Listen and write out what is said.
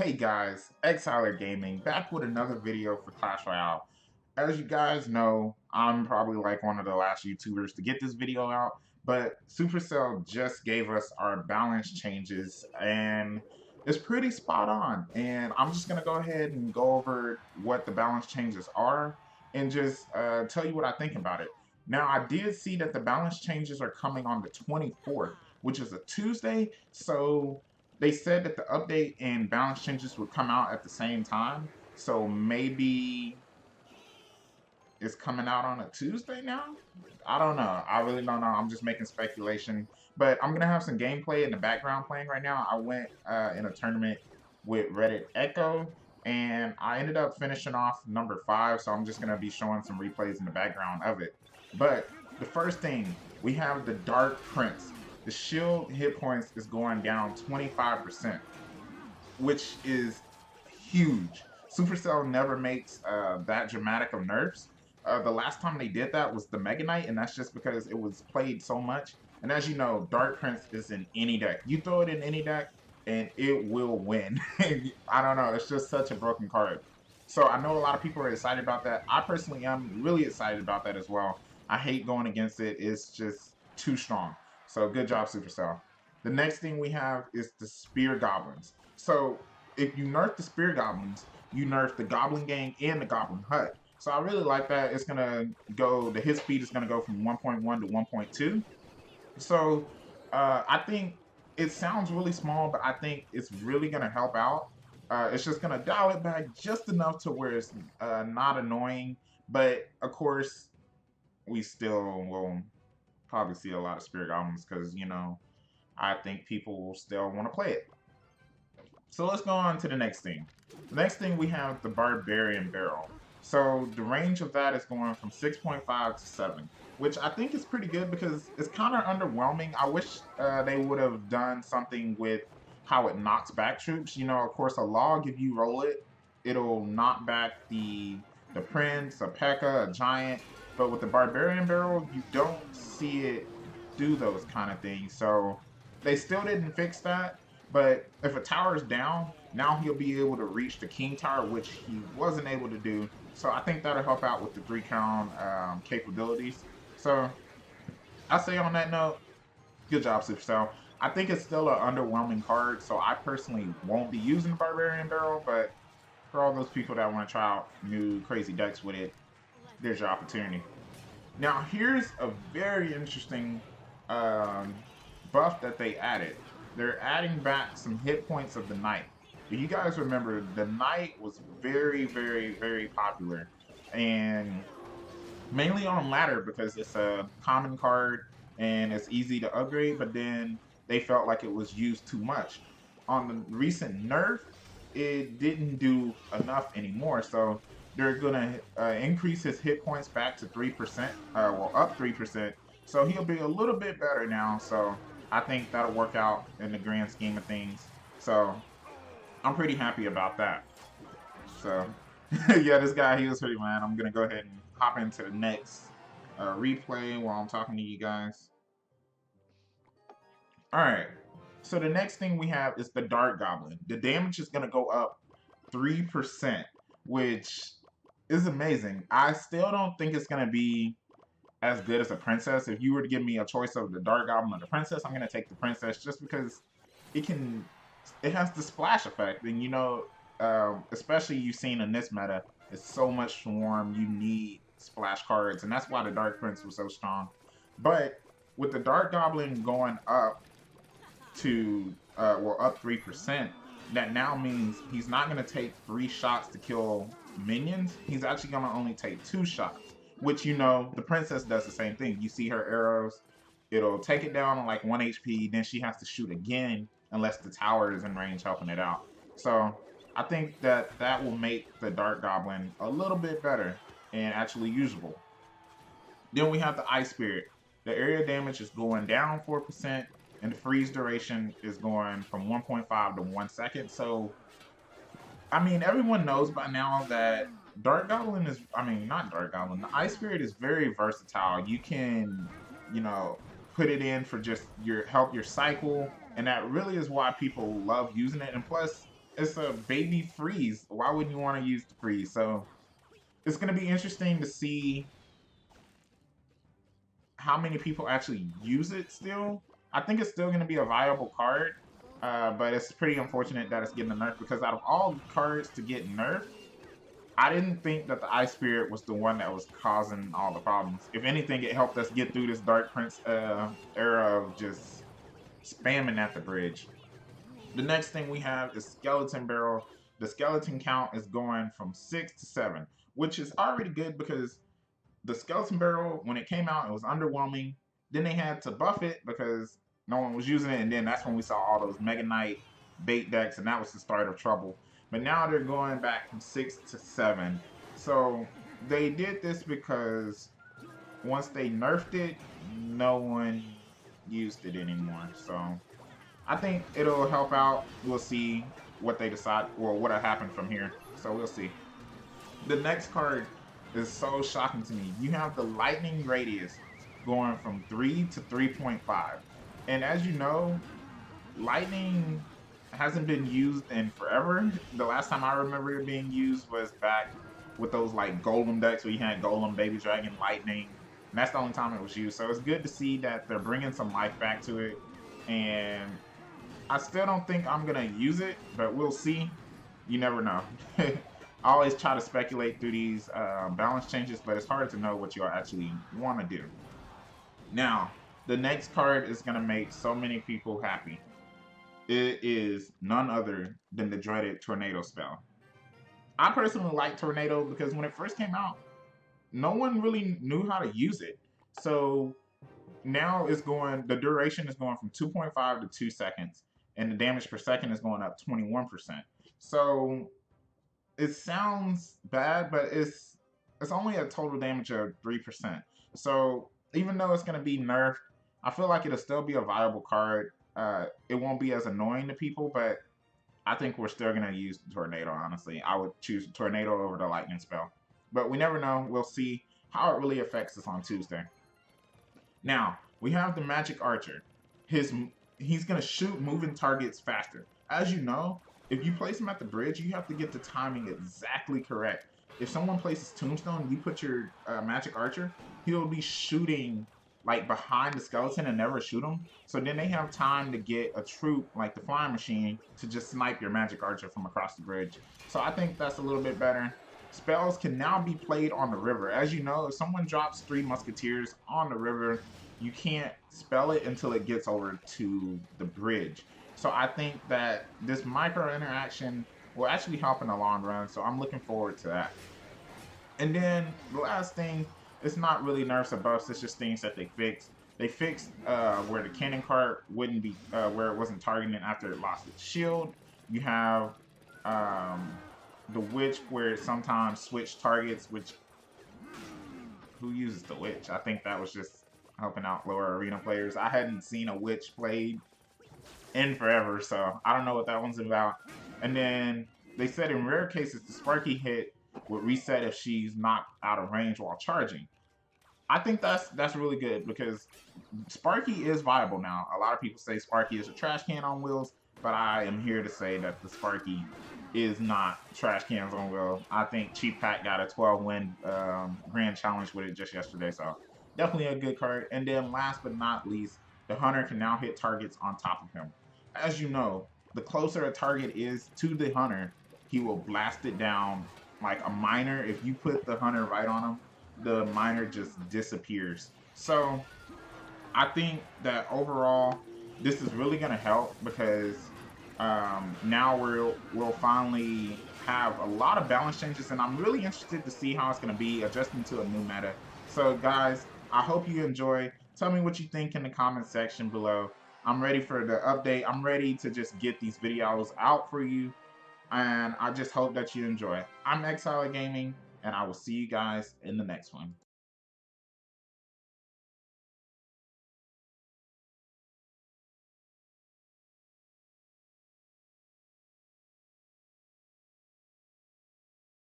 Hey guys, Exiler Gaming back with another video for Clash Royale. As you guys know, I'm probably like one of the last YouTubers to get this video out, but Supercell just gave us our balance changes and it's pretty spot on. And I'm just gonna go ahead and go over what the balance changes are and just tell you what I think about it. Now, I did see that the balance changes are coming on the 24th, which is a Tuesday, so they said that the update and balance changes would come out at the same time. So maybe it's coming out on a Tuesday now? I don't know. I really don't know. I'm just making speculation. But I'm going to have some gameplay in the background playing right now. I went in a tournament with Reddit Echo, and I ended up finishing off number 5. So I'm just going to be showing some replays in the background of it. But the first thing, we have the Dark Prince. The shield hit points is going down 25%, which is huge. Supercell never makes that dramatic of nerfs. The last time they did that was the Mega Knight, and that's just because it was played so much. And as you know, Dark Prince is in any deck. You throw it in any deck, and it will win. I don't know. It's just such a broken card. So I know a lot of people are excited about that. I personally am really excited about that as well. I hate going against it. It's just too strong. So good job, Supercell. The next thing we have is the Spear Goblins. So if you nerf the Spear Goblins, you nerf the Goblin Gang and the Goblin Hut. So I really like that. It's going to go, the hit speed is going to go from 1.1 to 1.2. So I think it sounds really small, but I think it's really going to help out. It's just going to dial it back just enough to where it's not annoying. But of course, we still will probably see a lot of Spirit Goblins because, you know, I think people will still want to play it. So let's go on to the next thing. The next thing we have the Barbarian Barrel. So the range of that is going from 6.5 to 7, which I think is pretty good because it's kind of underwhelming. I wish they would have done something with how it knocks back troops. You know, of course, a log, if you roll it, it'll knock back the Prince, a P.E.K.K.A, a Giant. But with the Barbarian Barrel, you don't see it do those kind of things. So they still didn't fix that. But if a tower is down, now he'll be able to reach the King Tower, which he wasn't able to do. So I think that'll help out with the 3-count capabilities. So I say on that note, good job, Supercell. I think it's still an underwhelming card, so I personally won't be using the Barbarian Barrel, but for all those people that want to try out new crazy decks with it, there's your opportunity. Now, here's a very interesting buff that they added. They're adding back some hit points of the Knight. If you guys remember, the Knight was very, very, very popular. And mainly on ladder because it's a common card and it's easy to upgrade, but then they felt like it was used too much. On the recent nerf, it didn't do enough anymore, so they're gonna increase his hit points back to 3%, well, up 3%, so he'll be a little bit better now, so I think that'll work out in the grand scheme of things. So I'm pretty happy about that. So yeah, this guy, he was pretty mad. I'm gonna go ahead and hop into the next replay while I'm talking to you guys. All right. So the next thing we have is the Dark Goblin. The damage is gonna go up 3%, which is amazing. I still don't think it's gonna be as good as a princess. If you were to give me a choice of the Dark Goblin or the princess, I'm gonna take the princess just because it has the splash effect, and you know, especially you've seen in this meta, it's so much swarm. You need splash cards, and that's why the Dark Prince was so strong. But with the Dark Goblin going up to well, up 3%, that now means he's not gonna take 3 shots to kill minions. He's actually gonna only take 2 shots. Which, you know, the princess does the same thing. You see her arrows, it'll take it down on like 1 HP, then she has to shoot again unless the tower is in range helping it out. So I think that that will make the Dark Goblin a little bit better and actually usable. Then we have the Ice Spirit. The area damage is going down 4%, and the freeze duration is going from 1.5 to 1 second. So, I mean, everyone knows by now that Dark Goblin is, I mean, not Dark Goblin, the Ice Spirit is very versatile. You can, you know, put it in for just your help your cycle, and that really is why people love using it. And plus, it's a baby freeze. Why wouldn't you want to use the freeze? So it's going to be interesting to see how many people actually use it still. I think it's still going to be a viable card, but it's pretty unfortunate that it's getting a nerf because out of all cards to get nerfed, I didn't think that the Ice Spirit was the one that was causing all the problems. If anything, it helped us get through this Dark Prince era of just spamming at the bridge. The next thing we have is Skeleton Barrel. The skeleton count is going from 6 to 7, which is already good because the Skeleton Barrel, when it came out, it was underwhelming. Then they had to buff it because no one was using it, and then that's when we saw all those Mega Knight bait decks, and that was the start of trouble. But now they're going back from 6 to 7. So they did this because once they nerfed it, no one used it anymore. So I think it'll help out. We'll see what they decide or what'll happen from here. So we'll see. The next card is so shocking to me. You have the lightning radius going from 3 to 3.5. And as you know, lightning hasn't been used in forever. The last time I remember it being used was back with those like Golem decks where you had Golem, Baby Dragon, Lightning. And that's the only time it was used. So it's good to see that they're bringing some life back to it. And I still don't think I'm going to use it, but we'll see. You never know. I always try to speculate through these balance changes, but it's hard to know what you actually want to do. Now, the next card is going to make so many people happy. It is none other than the dreaded Tornado spell. I personally like Tornado because when it first came out, no one really knew how to use it. So now it's going, the duration is going from 2.5 to 2 seconds, and the damage per second is going up 21%. So it sounds bad, but it's only a total damage of 3%. So even though it's going to be nerfed, I feel like it'll still be a viable card. It won't be as annoying to people, but I think we're still going to use the Tornado, honestly. I would choose Tornado over the Lightning spell. But we never know. We'll see how it really affects us on Tuesday. Now, we have the Magic Archer. He's going to shoot moving targets faster. As you know, if you place him at the bridge, you have to get the timing exactly correct. If someone places Tombstone, you put your Magic Archer, he'll be shooting like behind the skeleton and never shoot him. So then they have time to get a troop like the Flying Machine to just snipe your Magic Archer from across the bridge. So I think that's a little bit better. Spells can now be played on the river. As you know, if someone drops 3 Musketeers on the river, you can't spell it until it gets over to the bridge. So I think that this micro interaction will actually help in the long run. So I'm looking forward to that. And then the last thing, it's not really nerfs or buffs, it's just things that they fixed. They fixed where the cannon cart wouldn't be, where it wasn't targeting after it lost its shield. You have the witch where it sometimes switched targets, which, who uses the witch? I think that was just helping out lower arena players. I hadn't seen a witch played in forever, so I don't know what that one's about. And then they said in rare cases the Sparky hit would reset if she's knocked out of range while charging. I think that's really good because Sparky is viable now. A lot of people say Sparky is a trash can on wheels, but I am here to say that the Sparky is not trash cans on wheels. I think Cheap Pack got a 12-win grand challenge with it just yesterday, so definitely a good card. And then last but not least, the Hunter can now hit targets on top of him. As you know, the closer a target is to the Hunter, he will blast it down like a miner. If you put the Hunter right on him, the miner just disappears. So I think that overall, this is really going to help because now we'll finally have a lot of balance changes, and I'm really interested to see how it's going to be adjusting to a new meta. So guys, I hope you enjoy. Tell me what you think in the comment section below. I'm ready for the update. I'm ready to just get these videos out for you, and I just hope that you enjoy. I'm Exile Gaming, and I will see you guys in the next one.